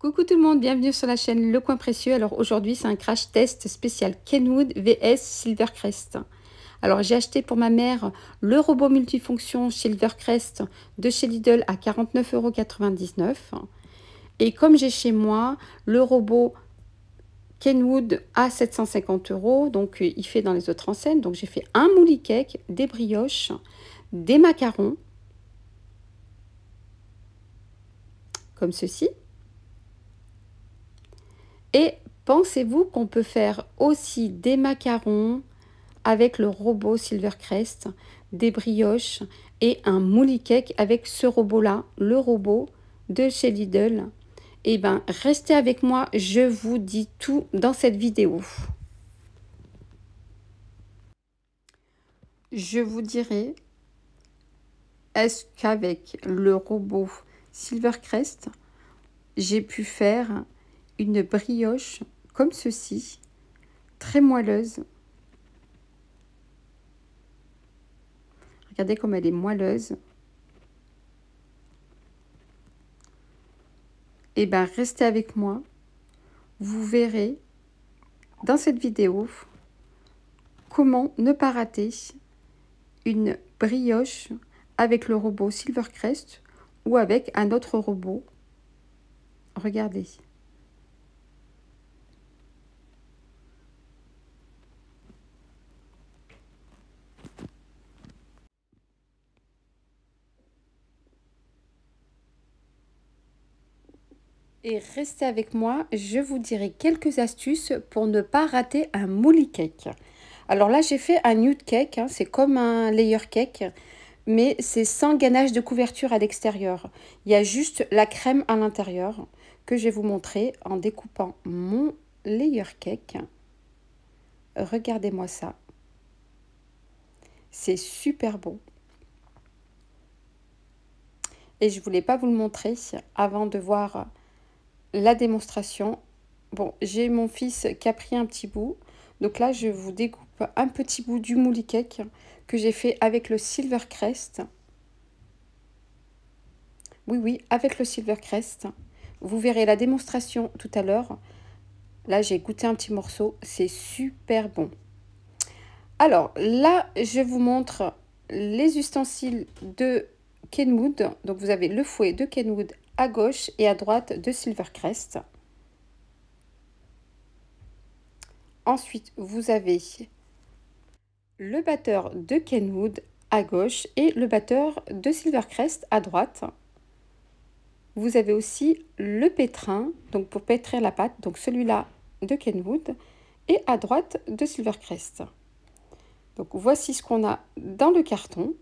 Coucou tout le monde, bienvenue sur la chaîne Le Coin Précieux. Alors aujourd'hui c'est un crash test spécial Kenwood vs Silvercrest. Alors j'ai acheté pour ma mère le robot multifonction Silvercrest de chez Lidl à 49,99 €. Et comme j'ai chez moi le robot Kenwood à 750 €, donc il fait dans les autres enseignes. Donc j'ai fait un mouli cake, des brioches, des macarons, comme ceci. Et pensez-vous qu'on peut faire aussi des macarons avec le robot Silvercrest, des brioches et un mouli cake avec ce robot-là, le robot de chez Lidl? Eh bien, restez avec moi, je vous dis tout dans cette vidéo. Je vous dirai, est-ce qu'avec le robot Silvercrest, j'ai pu faire une brioche comme ceci, très moelleuse. Regardez comme elle est moelleuse. Et bien, restez avec moi. Vous verrez dans cette vidéo comment ne pas rater une brioche avec le robot Silvercrest ou avec un autre robot. Regardez. Et restez avec moi, je vous dirai quelques astuces pour ne pas rater un mouli cake. Alors là, j'ai fait un nude cake, hein, c'est comme un layer cake, mais c'est sans ganache de couverture à l'extérieur. Il y a juste la crème à l'intérieur que je vais vous montrer en découpant mon layer cake. Regardez-moi ça. C'est super bon. Et je ne voulais pas vous le montrer avant de voir la démonstration. Bon, j'ai mon fils qui a pris un petit bout. Donc là, je vous découpe un petit bout du mouli cake que j'ai fait avec le Silvercrest. Oui, oui, avec le Silvercrest. Vous verrez la démonstration tout à l'heure. Là, j'ai goûté un petit morceau. C'est super bon. Alors, là, je vous montre les ustensiles de Kenwood. Donc, vous avez le fouet de Kenwood à gauche et à droite de Silvercrest. Ensuite, vous avez le batteur de Kenwood à gauche et le batteur de Silvercrest à droite. Vous avez aussi le pétrin, donc pour pétrir la pâte, donc celui-là de Kenwood, et à droite de Silvercrest. Donc voici ce qu'on a dans le carton.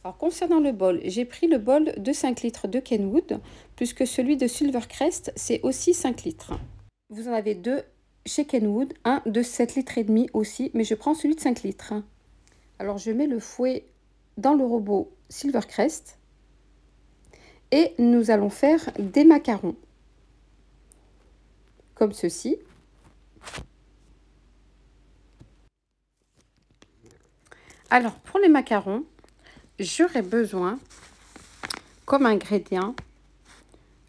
Alors concernant le bol, j'ai pris le bol de 5 litres de Kenwood, puisque celui de Silvercrest, c'est aussi 5 litres. Vous en avez deux chez Kenwood, un de 7 litres et demi aussi, mais je prends celui de 5 litres. Alors je mets le fouet dans le robot Silvercrest et nous allons faire des macarons comme ceci. Alors pour les macarons, j'aurai besoin comme ingrédient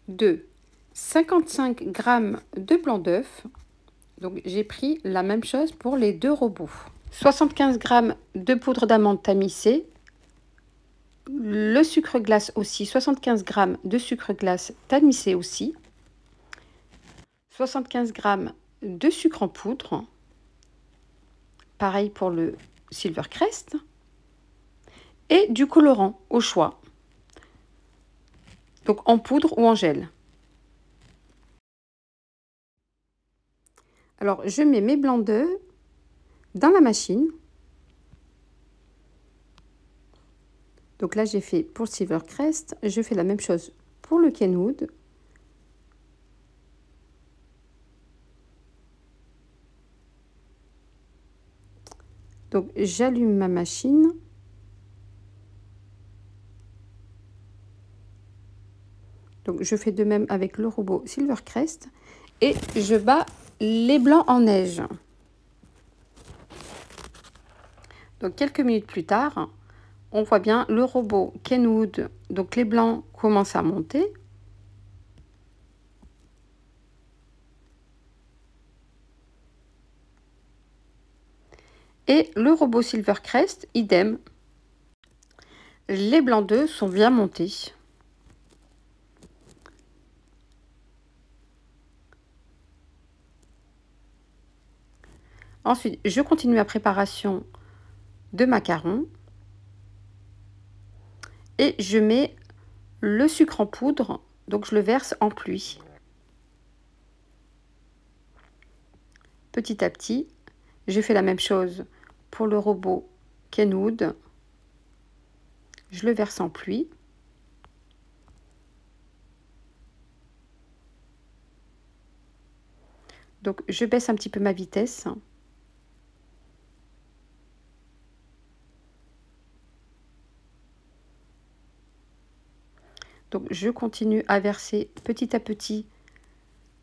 de 55 g de blanc d'œuf. Donc j'ai pris la même chose pour les deux robots. 75 g de poudre d'amande tamisée. Le sucre glace aussi, 75 g de sucre glace tamisé aussi. 75 g de sucre en poudre. Pareil pour le Silvercrest. Et du colorant au choix. Donc en poudre ou en gel. Alors je mets mes blancs d'œufs dans la machine. Donc là j'ai fait pour le Silvercrest, je fais la même chose pour le Kenwood. Donc j'allume ma machine. Donc je fais de même avec le robot Silvercrest et je bats les blancs en neige. Donc quelques minutes plus tard, on voit bien le robot Kenwood, donc les blancs commencent à monter. Et le robot Silvercrest, idem. Les blancs d'œufs sont bien montés. Ensuite, je continue ma préparation de macarons. Et je mets le sucre en poudre, donc je le verse en pluie. Petit à petit, je fais la même chose pour le robot Kenwood. Je le verse en pluie. Donc je baisse un petit peu ma vitesse. Donc je continue à verser petit à petit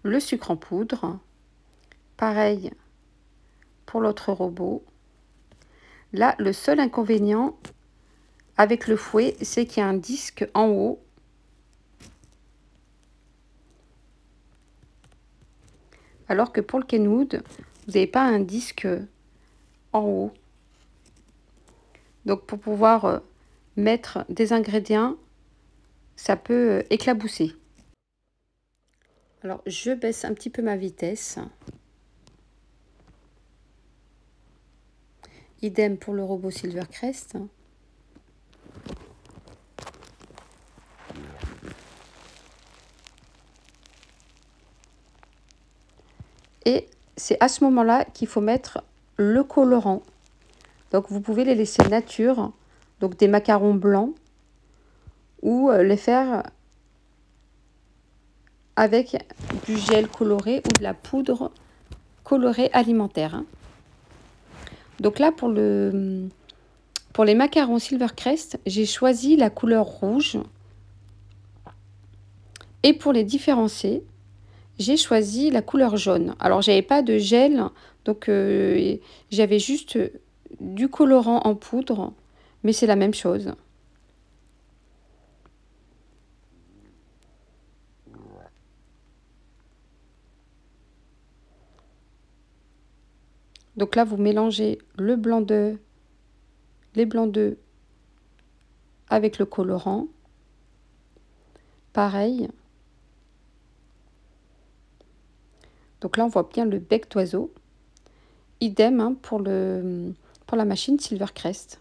le sucre en poudre. Pareil pour l'autre robot. Là, le seul inconvénient avec le fouet, c'est qu'il y a un disque en haut. Alors que pour le Kenwood, vous n'avez pas un disque en haut. Donc pour pouvoir mettre des ingrédients, ça peut éclabousser. Alors je baisse un petit peu ma vitesse. Idem pour le robot Silvercrest. Et c'est à ce moment-là qu'il faut mettre le colorant. Donc vous pouvez les laisser nature, donc des macarons blancs, ou les faire avec du gel coloré ou de la poudre colorée alimentaire. Donc là, pour les macarons Silvercrest, j'ai choisi la couleur rouge. Et pour les différencier, j'ai choisi la couleur jaune. Alors, j'avais pas de gel, donc j'avais juste du colorant en poudre, mais c'est la même chose. Donc là, vous mélangez le blanc d'œuf, les blancs d'œufs avec le colorant. Pareil. Donc là, on voit bien le bec d'oiseau. Idem hein, pour la machine Silvercrest.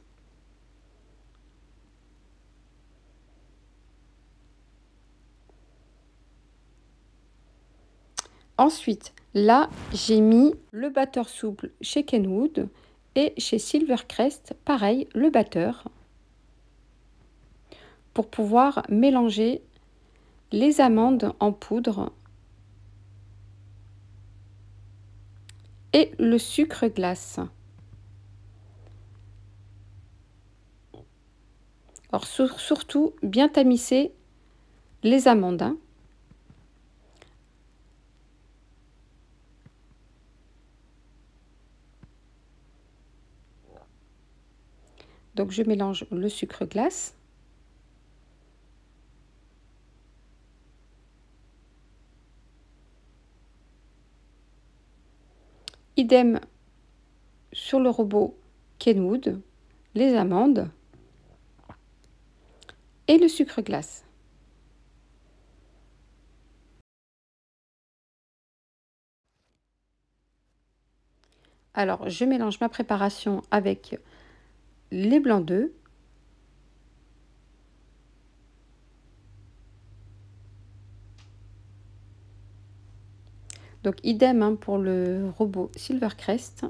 Ensuite, là, j'ai mis le batteur souple chez Kenwood et chez Silvercrest, pareil, le batteur pour pouvoir mélanger les amandes en poudre et le sucre glace. Alors surtout, bien tamiser les amandes. Hein. Donc je mélange le sucre glace. Idem sur le robot Kenwood, les amandes et le sucre glace. Alors je mélange ma préparation avec les blancs d'œufs. Donc idem hein, pour le robot Silvercrest.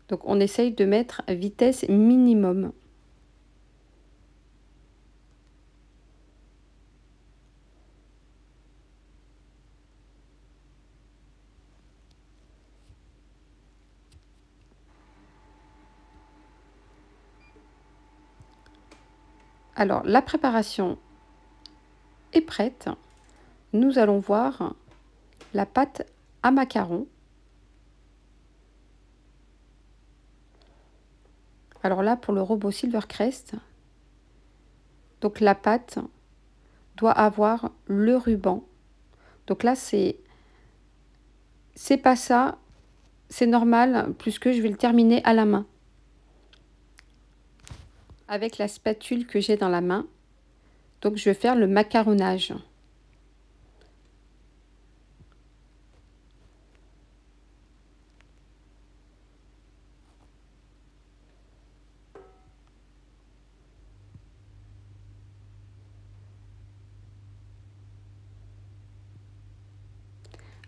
Donc on essaye de mettre vitesse minimum. Alors la préparation est prête. Nous allons voir la pâte à macarons. Alors là pour le robot Silvercrest, donc la pâte doit avoir le ruban. Donc là, c'est pas ça, c'est normal, puisque je vais le terminer à la main. Avec la spatule que j'ai dans la main. Donc je vais faire le macaronnage.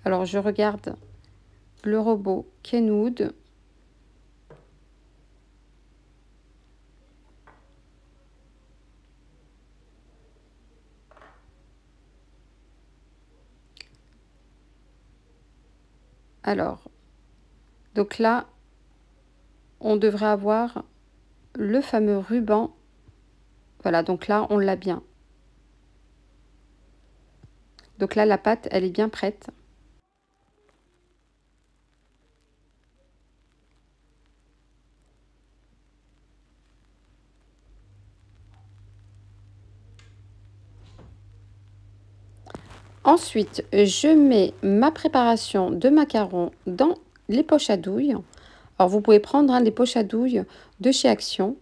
Alors je regarde le robot Kenwood. Alors, donc là, on devrait avoir le fameux ruban. Voilà, donc là, on l'a bien. Donc là, la pâte, elle est bien prête. Ensuite, je mets ma préparation de macarons dans les poches à douille. Alors, vous pouvez prendre les poches à douille de chez Action.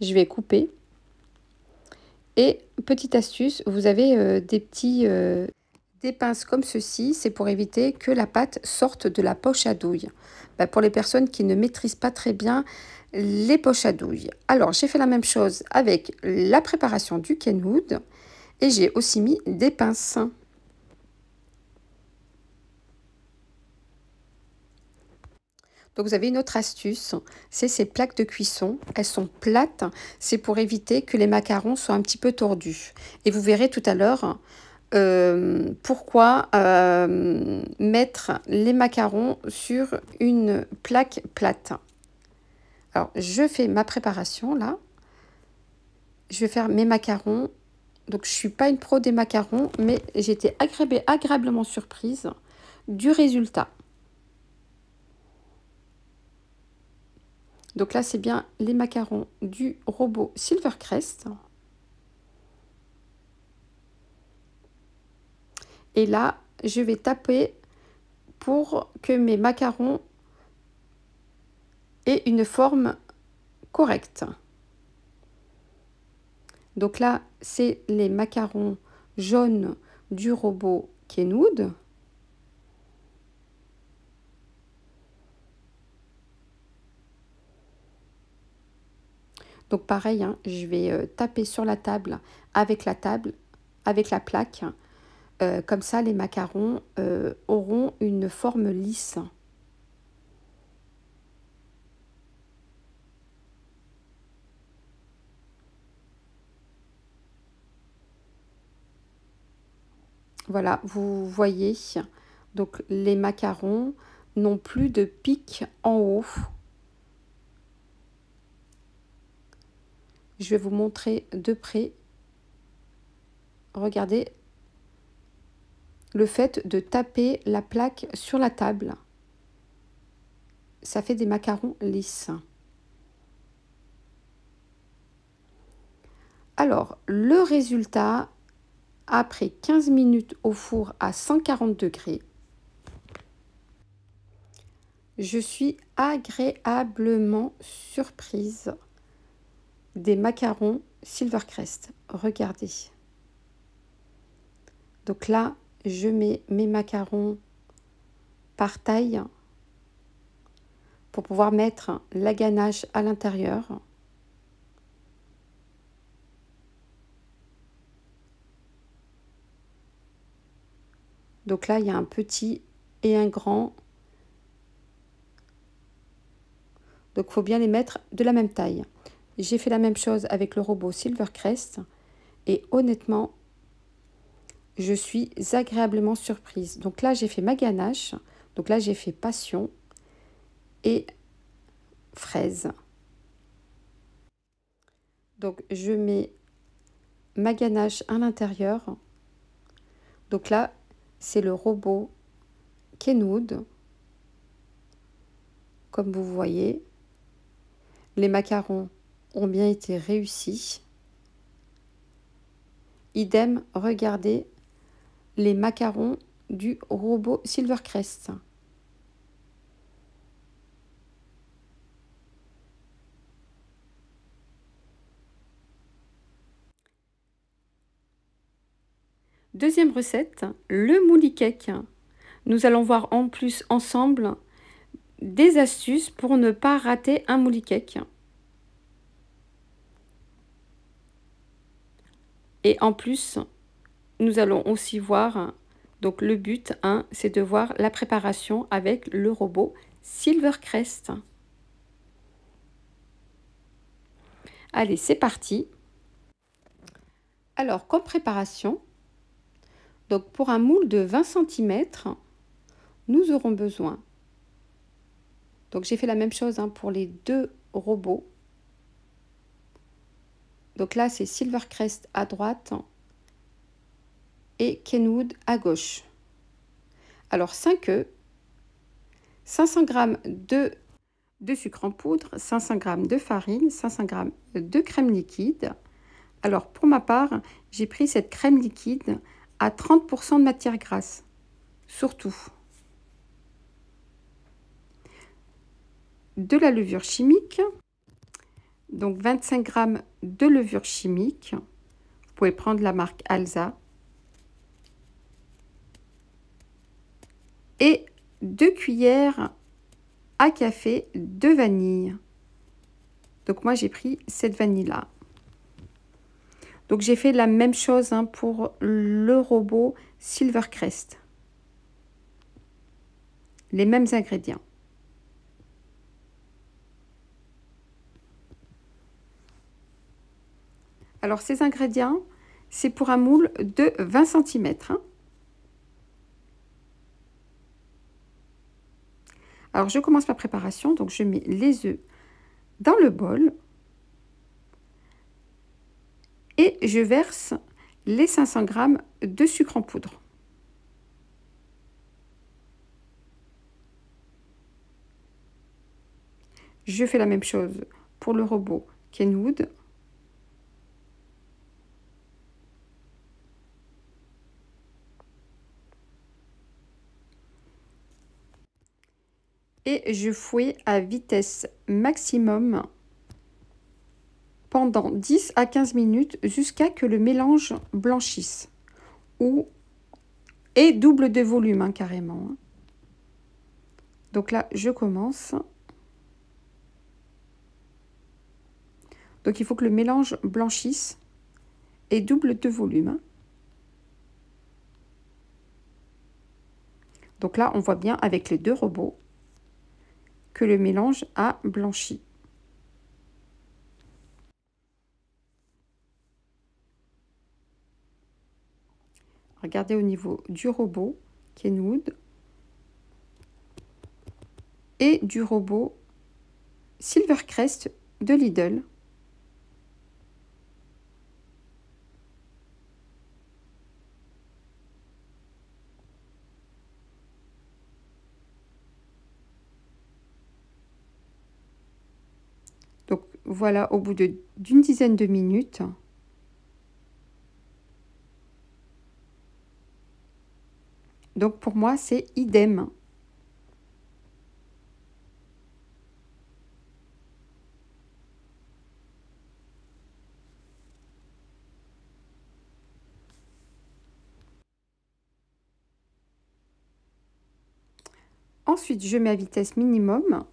Je vais couper. Et petite astuce, vous avez des pinces comme ceci, c'est pour éviter que la pâte sorte de la poche à douille. Pour les personnes qui ne maîtrisent pas très bien les poches à douille. Alors, j'ai fait la même chose avec la préparation du Kenwood et j'ai aussi mis des pinces. Donc vous avez une autre astuce, c'est ces plaques de cuisson. Elles sont plates, c'est pour éviter que les macarons soient un petit peu tordus. Et vous verrez tout à l'heure pourquoi mettre les macarons sur une plaque plate. Alors je fais ma préparation là. Je vais faire mes macarons. Donc je ne suis pas une pro des macarons, mais j'ai été agréablement surprise du résultat. Donc là, c'est bien les macarons du robot Silvercrest. Et là, je vais taper pour que mes macarons aient une forme correcte. Donc là, c'est les macarons jaunes du robot Kenwood. Donc pareil, hein, je vais taper sur la table, avec la plaque. Comme ça, les macarons auront une forme lisse. Voilà, vous voyez, donc les macarons n'ont plus de pic en haut. Je vais vous montrer de près. Regardez le fait de taper la plaque sur la table. Ça fait des macarons lisses. Alors, le résultat, après 15 minutes au four à 140 degrés, je suis agréablement surprise des macarons Silvercrest. Regardez. Donc là, je mets mes macarons par taille pour pouvoir mettre la ganache à l'intérieur. Donc là, il y a un petit et un grand. Donc, il faut bien les mettre de la même taille. J'ai fait la même chose avec le robot Silvercrest. Et honnêtement, je suis agréablement surprise. Donc là, j'ai fait ma ganache. Donc là, j'ai fait passion et fraise. Donc, je mets ma ganache à l'intérieur. Donc là, c'est le robot Kenwood. Comme vous voyez, les macarons ont bien été réussis. Idem, regardez les macarons du robot Silvercrest. Deuxième recette, le mouli cake. Nous allons voir en plus ensemble des astuces pour ne pas rater un mouli cake. Et en plus, nous allons aussi voir, donc le but, c'est de voir la préparation avec le robot Silvercrest. Allez, c'est parti. Alors, comme préparation, donc pour un moule de 20 cm, nous aurons besoin, donc j'ai fait la même chose pour les deux robots. Donc là, c'est Silvercrest à droite et Kenwood à gauche. Alors 5 œufs, 500 g de sucre en poudre, 500 g de farine, 500 g de crème liquide. Alors pour ma part, j'ai pris cette crème liquide à 30 % de matière grasse, surtout. De la levure chimique, donc 25 g de levure chimique. Vous pouvez prendre la marque Alsa. Et 2 cuillères à café de vanille. Donc moi j'ai pris cette vanille là. Donc j'ai fait la même chose pour le robot Silvercrest. Les mêmes ingrédients. Alors ces ingrédients, c'est pour un moule de 20 cm. Alors je commence ma préparation, donc je mets les œufs dans le bol et je verse les 500 g de sucre en poudre. Je fais la même chose pour le robot Kenwood. Et je fouille à vitesse maximum pendant 10 à 15 minutes jusqu'à que le mélange blanchisse et double de volume carrément. Donc là, je commence. Donc il faut que le mélange blanchisse et double de volume. Donc là, on voit bien avec les deux robots que le mélange a blanchi. Regardez au niveau du robot Kenwood et du robot Silvercrest de Lidl. Donc voilà, au bout d'une dizaine de minutes, donc pour moi c'est idem. Ensuite, je mets à vitesse minimum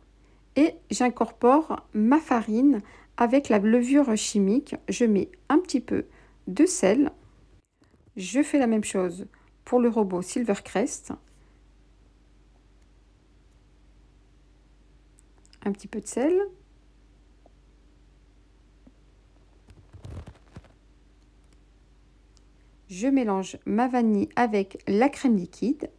et j'incorpore ma farine avec la levure chimique. Je mets un petit peu de sel. Je fais la même chose pour le robot Silvercrest. Un petit peu de sel. Je mélange ma vanille avec la crème liquide.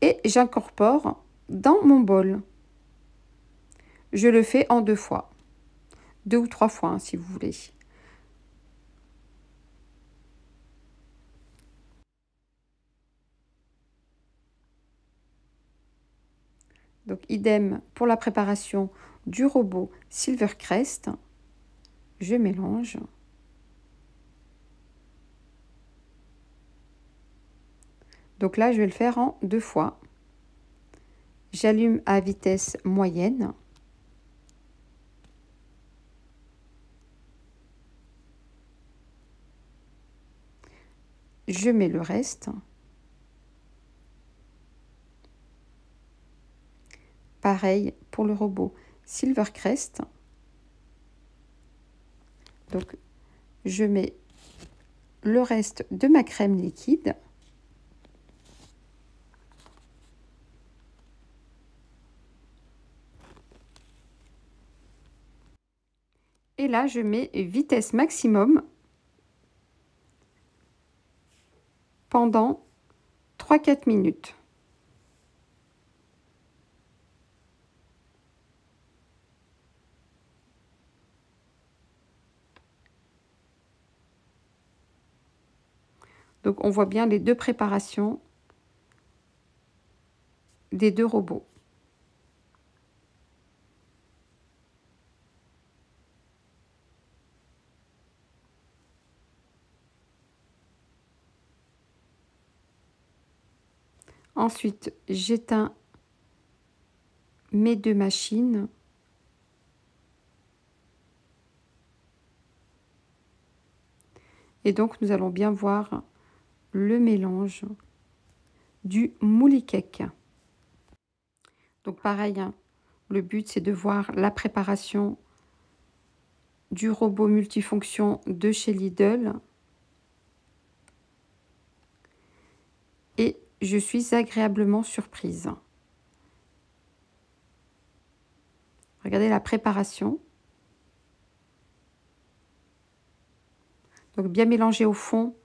Et j'incorpore dans mon bol. Je le fais en 2 fois. 2 ou 3 fois si vous voulez. Donc idem pour la préparation du robot Silvercrest. Je mélange. Donc là, je vais le faire en 2 fois. J'allume à vitesse moyenne. Je mets le reste. Pareil pour le robot Silvercrest. Donc, je mets le reste de ma crème liquide. Et là, je mets vitesse maximum pendant 3-4 minutes. Donc, on voit bien les deux préparations des deux robots. Ensuite, j'éteins mes deux machines. Et donc, nous allons bien voir le mélange du mouli cake. Donc, pareil, hein, le but, c'est de voir la préparation du robot multifonction de chez Lidl. Et je suis agréablement surprise. Regardez la préparation. Donc bien mélanger au fond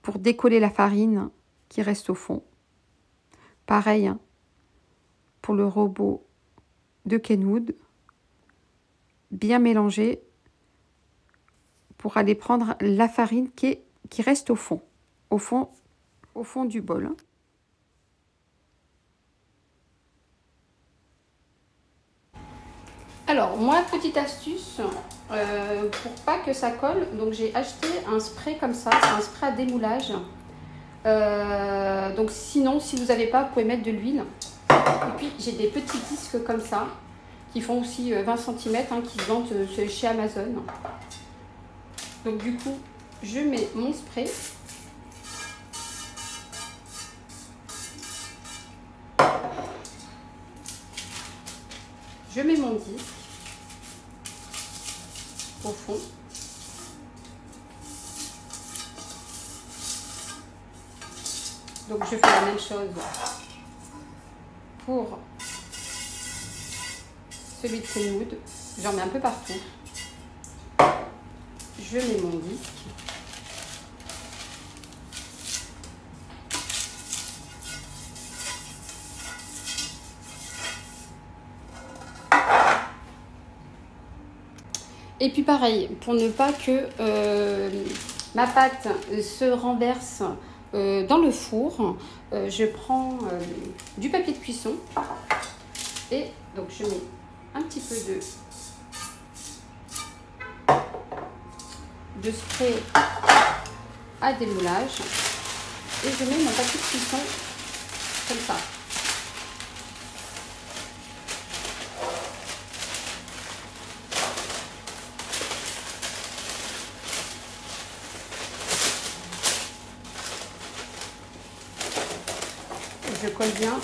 pour décoller la farine qui reste au fond. Pareil hein, pour le robot de Kenwood. Bien mélanger pour aller prendre la farine qui reste au fond du bol. Hein. Alors, moi, petite astuce, pour pas que ça colle, donc j'ai acheté un spray comme ça, c'est un spray à démoulage. Donc sinon, si vous n'avez pas, vous pouvez mettre de l'huile. Et puis, j'ai des petits disques comme ça, qui font aussi 20 cm, hein, qui se vendent chez Amazon. Donc du coup, je mets mon spray. Je mets mon disque au fond. Donc je fais la même chose pour celui de Kenwood. J'en mets un peu partout. Je mets mon disque. Et puis pareil, pour ne pas que ma pâte se renverse dans le four, je prends du papier de cuisson et donc je mets un petit peu de spray à démoulage et je mets mon papier de cuisson comme ça. Je colle bien.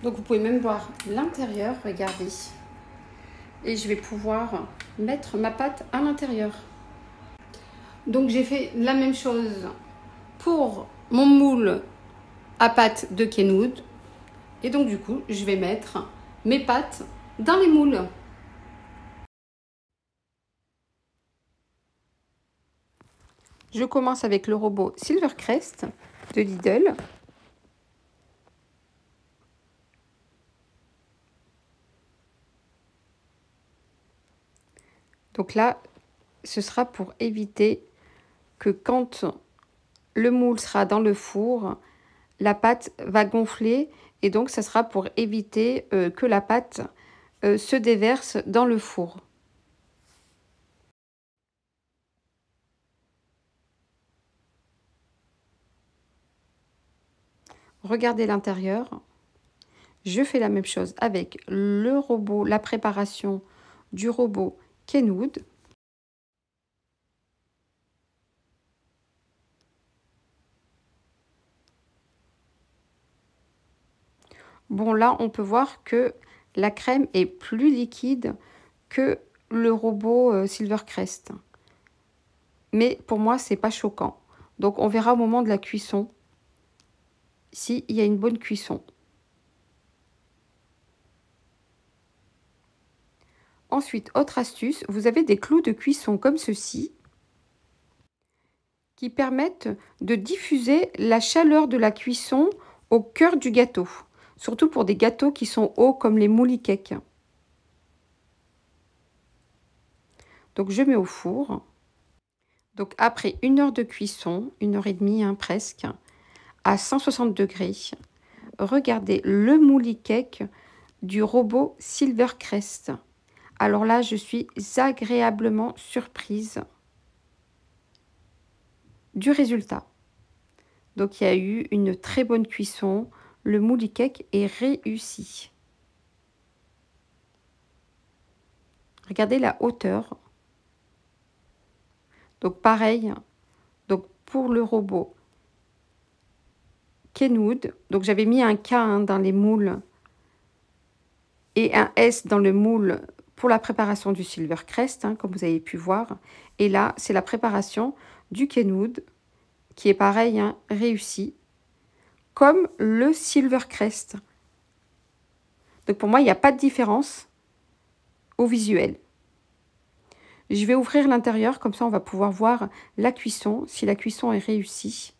Donc vous pouvez même voir l'intérieur, regardez. Et je vais pouvoir mettre ma pâte à l'intérieur. Donc j'ai fait la même chose pour mon moule à pâte de Kenwood. Et donc du coup, je vais mettre mes pâtes dans les moules. Je commence avec le robot Silvercrest de Lidl. Donc là, ce sera pour éviter que quand le moule sera dans le four, la pâte va gonfler et donc ça sera pour éviter que la pâte se déverse dans le four. Regardez l'intérieur. Je fais la même chose avec le robot, la préparation du robot Kenwood. Bon, là, on peut voir que la crème est plus liquide que le robot Silvercrest. Mais pour moi, c'est pas choquant. Donc, on verra au moment de la cuisson s'il y a une bonne cuisson. Ensuite, autre astuce, vous avez des clous de cuisson comme ceci qui permettent de diffuser la chaleur de la cuisson au cœur du gâteau. Surtout pour des gâteaux qui sont hauts comme les moules cakes. Donc je mets au four. Donc après 1 heure de cuisson, 1 heure et demie hein, presque, à 160 degrés, regardez le moule cake du robot Silvercrest. Alors là, je suis agréablement surprise du résultat. Donc il y a eu une très bonne cuisson. Le moule cake est réussi. Regardez la hauteur. Donc pareil, donc pour le robot Kenwood, donc j'avais mis un K hein, dans les moules et un S dans le moule pour la préparation du Silvercrest, hein, comme vous avez pu voir. Et là, c'est la préparation du Kenwood qui est pareil, hein, réussi, comme le Silvercrest. Donc pour moi, il n'y a pas de différence au visuel. Je vais ouvrir l'intérieur, comme ça on va pouvoir voir la cuisson, si la cuisson est réussie.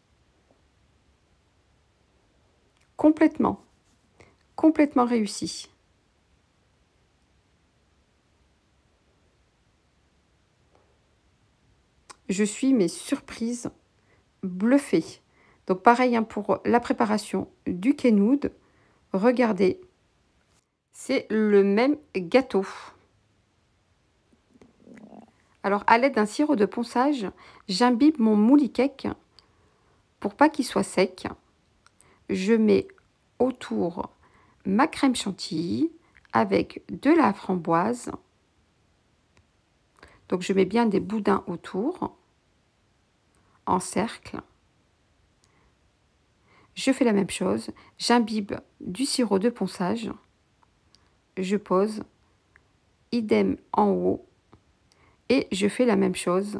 Complètement réussi. Je suis mais surprise, bluffée. Donc pareil hein, pour la préparation du Kenwood. Regardez, c'est le même gâteau. Alors à l'aide d'un sirop de ponçage, j'imbibe mon moule cake pour pas qu'il soit sec. Je mets autour ma crème chantilly avec de la framboise. Donc je mets bien des boudins autour, en cercle. Je fais la même chose, j'imbibe du sirop de ponçage. Je pose, idem en haut, et je fais la même chose.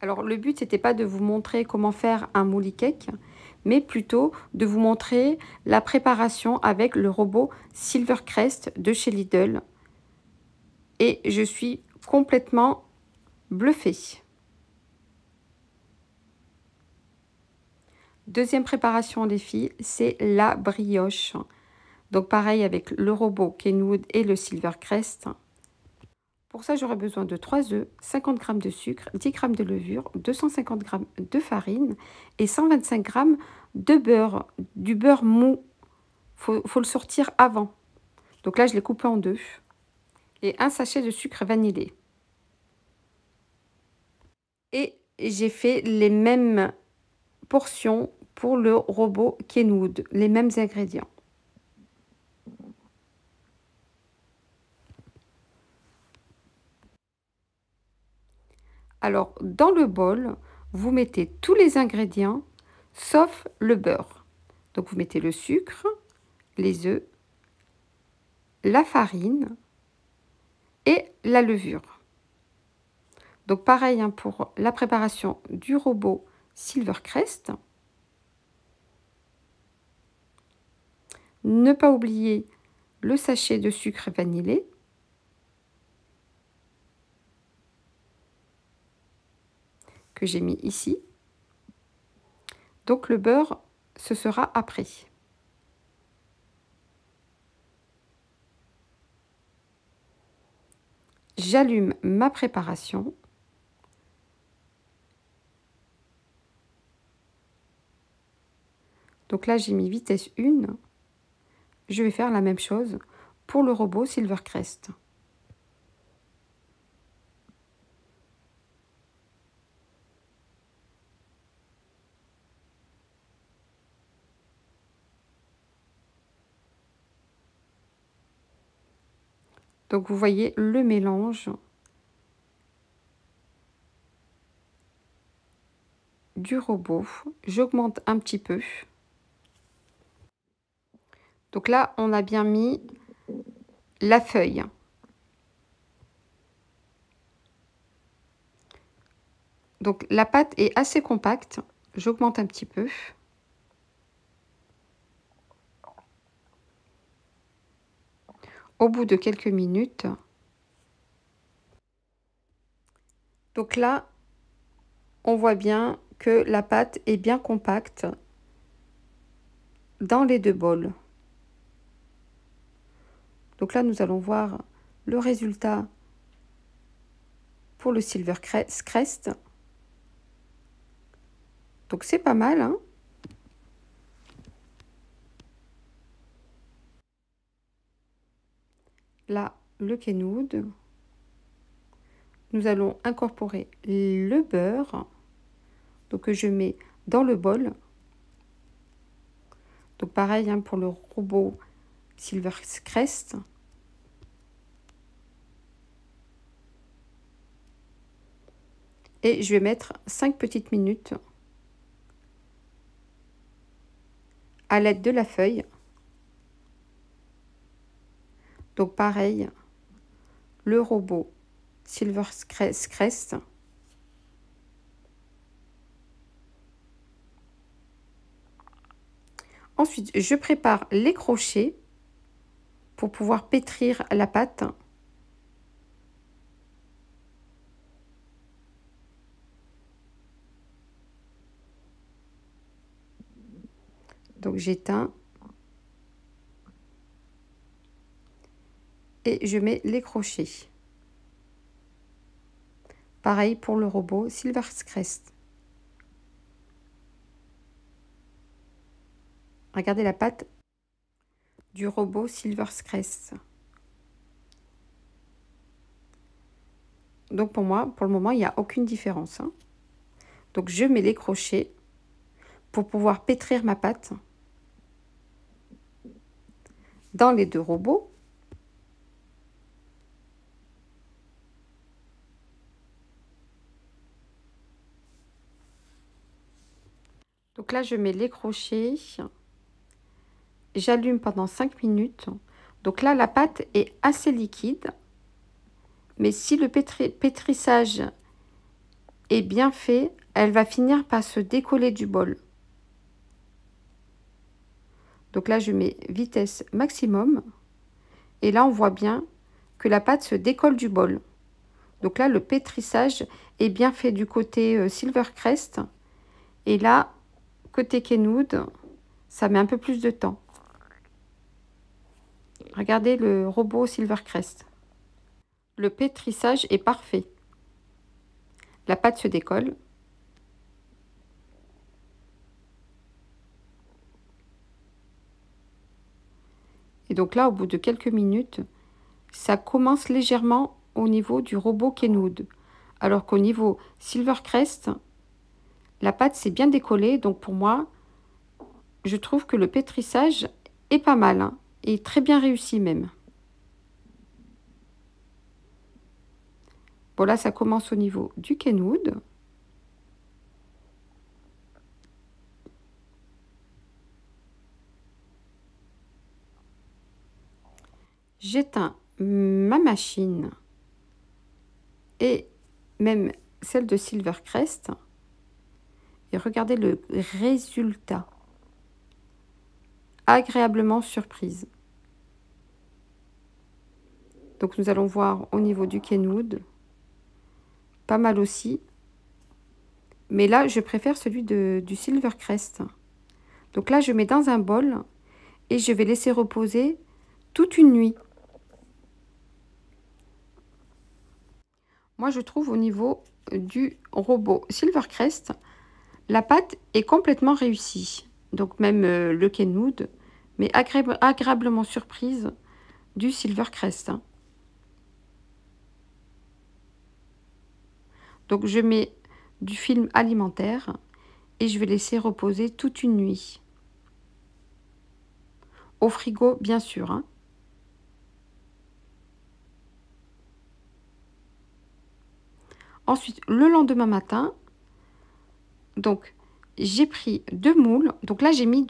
Alors le but, c'était pas de vous montrer comment faire un moule cake, mais plutôt de vous montrer la préparation avec le robot Silvercrest de chez Lidl. Et je suis complètement bluffée. Deuxième préparation les filles, c'est la brioche. Donc pareil avec le robot Kenwood et le Silvercrest. Pour ça, j'aurai besoin de 3 œufs, 50 g de sucre, 10 g de levure, 250 g de farine et 125 g de beurre, du beurre mou. Faut le sortir avant. Donc là, je l'ai coupé en deux. Et un sachet de sucre vanillé. Et j'ai fait les mêmes portions pour le robot Kenwood, les mêmes ingrédients. Alors, dans le bol, vous mettez tous les ingrédients, sauf le beurre. Donc, vous mettez le sucre, les œufs, la farine et la levure. Donc, pareil hein, pour la préparation du robot Silvercrest. Ne pas oublier le sachet de sucre vanillé. Que j'ai mis ici. Donc le beurre, ce sera après. J'allume ma préparation. Donc là, j'ai mis vitesse 1. Je vais faire la même chose pour le robot Silvercrest. Donc vous voyez le mélange du robot. J'augmente un petit peu. Donc là, on a bien mis la feuille. Donc la pâte est assez compacte. J'augmente un petit peu. Au bout de quelques minutes. Donc là, on voit bien que la pâte est bien compacte dans les deux bols. Donc là, nous allons voir le résultat pour le Silvercrest. Donc c'est pas mal, hein? Là, le Kenwood. Nous allons incorporer le beurre. Donc que je mets dans le bol. Donc pareil, hein, pour le robot Silvercrest. Et je vais mettre 5 petites minutes à l'aide de la feuille. Donc pareil, le robot Silvercrest. Ensuite, je prépare les crochets pour pouvoir pétrir la pâte. Donc j'éteins et je mets les crochets. Pareil pour le robot Silvercrest. Regardez la pâte du robot Silvercrest. Donc pour moi, pour le moment, il n'y a aucune différence, hein. Donc je mets les crochets pour pouvoir pétrir ma pâte dans les deux robots. Donc là, je mets les crochets. J'allume pendant 5 minutes. Donc là, la pâte est assez liquide. Mais si le pétrissage est bien fait, elle va finir par se décoller du bol. Donc là, je mets vitesse maximum. Et là, on voit bien que la pâte se décolle du bol. Donc là, le pétrissage est bien fait du côté Silvercrest. Et là, côté Kenwood, ça met un peu plus de temps. Regardez le robot Silvercrest. Le pétrissage est parfait. La pâte se décolle. Et donc là, au bout de quelques minutes, ça commence légèrement au niveau du robot Kenwood. Alors qu'au niveau Silvercrest, la pâte s'est bien décollée. Donc pour moi, je trouve que le pétrissage est pas mal, hein, et très bien réussi même. Bon là, ça commence au niveau du Kenwood. J'éteins ma machine et même celle de Silvercrest. Et regardez le résultat. Agréablement surprise. Donc nous allons voir au niveau du Kenwood. Pas mal aussi. Mais là, je préfère celui du Silvercrest. Donc là, je mets dans un bol et je vais laisser reposer toute une nuit. Moi, je trouve au niveau du robot Silvercrest, la pâte est complètement réussie. Donc même le Kenwood, mais agréablement surprise du Silvercrest. Hein. Donc je mets du film alimentaire et je vais laisser reposer toute une nuit. Au frigo, bien sûr. Hein. Ensuite, le lendemain matin, donc j'ai pris 2 moules. Donc là, j'ai mis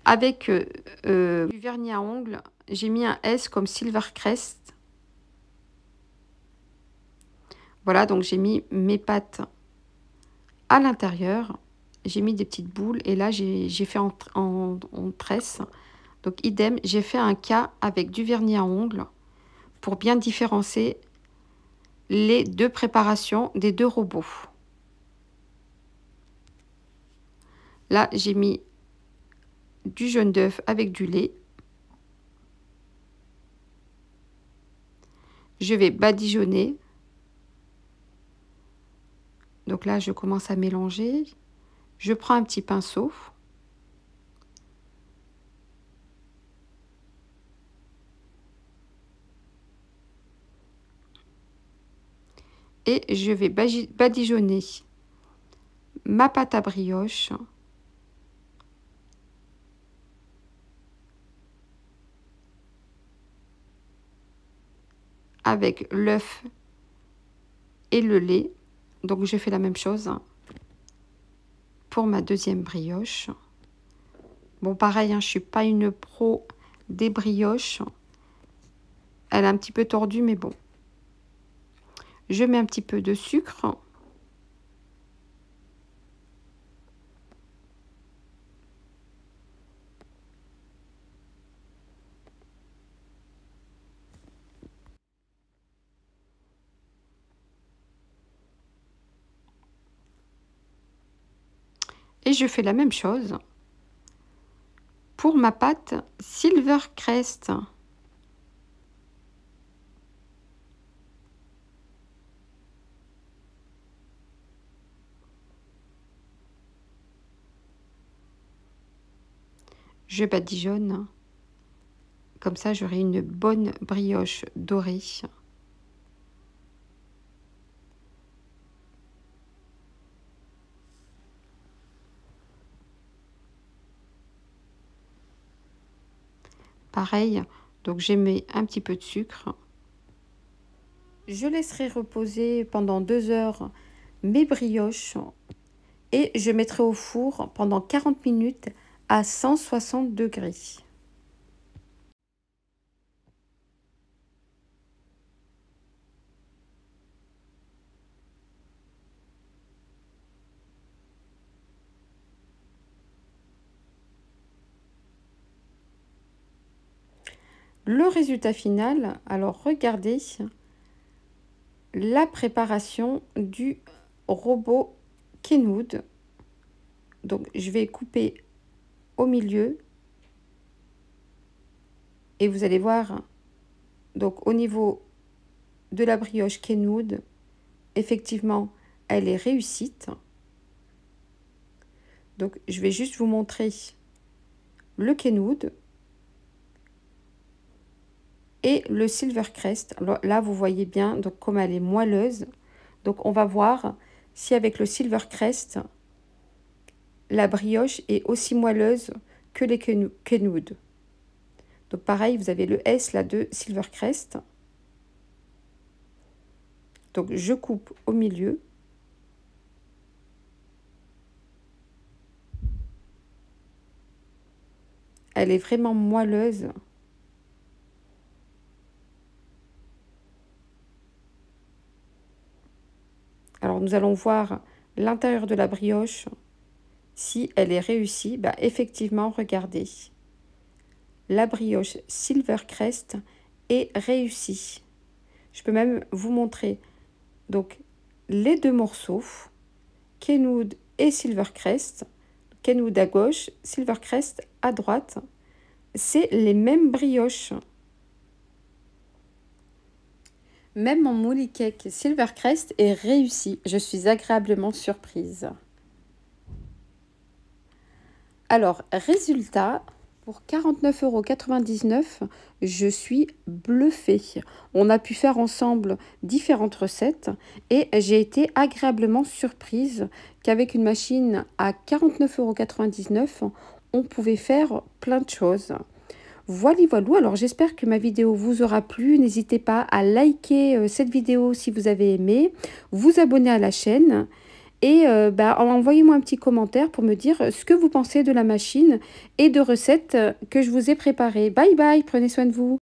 avec du vernis à ongles. J'ai mis un S comme Silvercrest. Voilà, donc j'ai mis mes pâtes à l'intérieur. J'ai mis des petites boules et là, j'ai fait en tresse. Donc idem, j'ai fait un cas avec du vernis à ongles pour bien différencier les 2 préparations des 2 robots. Là, j'ai mis du jaune d'œuf avec du lait. Je vais badigeonner. Donc là, je commence à mélanger. Je prends un petit pinceau. Et je vais badigeonner ma pâte à brioche avec l'œuf et le lait. Donc je fais la même chose pour ma deuxième brioche. Bon, pareil, hein, je suis pas une pro des brioches. Elle est un petit peu tordue, mais bon. Je mets un petit peu de sucre. Et je fais la même chose pour ma pâte Silvercrest. Je badigeonne. Comme ça, j'aurai une bonne brioche dorée. Pareil, donc j'ai mis un petit peu de sucre. Je laisserai reposer pendant 2 heures mes brioches et je mettrai au four pendant 40 minutes à 160 degrés. Le résultat final, alors regardez la préparation du robot Kenwood. Donc je vais couper au milieu et vous allez voir, donc au niveau de la brioche Kenwood, effectivement, elle est réussite. Donc je vais juste vous montrer le Kenwood et le Silvercrest. Alors là, vous voyez bien donc comme elle est moelleuse. Donc on va voir si avec le Silvercrest, la brioche est aussi moelleuse que les Kenwood. Donc pareil, vous avez le S là de Silvercrest. Donc je coupe au milieu. Elle est vraiment moelleuse. Alors nous allons voir l'intérieur de la brioche. Si elle est réussie, bah effectivement, regardez. La brioche Silvercrest est réussie. Je peux même vous montrer donc les 2 morceaux, Kenwood et Silvercrest. Kenwood à gauche, Silvercrest à droite. C'est les mêmes brioches. Même mon mouli cake Silvercrest est réussi. Je suis agréablement surprise. Alors, résultat, pour 49,99 €, je suis bluffée. On a pu faire ensemble différentes recettes et j'ai été agréablement surprise qu'avec une machine à 49,99 €, on pouvait faire plein de choses. Voilà, voilou. Alors j'espère que ma vidéo vous aura plu. N'hésitez pas à liker cette vidéo si vous avez aimé, vous abonner à la chaîne et envoyez-moi un petit commentaire pour me dire ce que vous pensez de la machine et de recettes que je vous ai préparées. Bye bye, prenez soin de vous.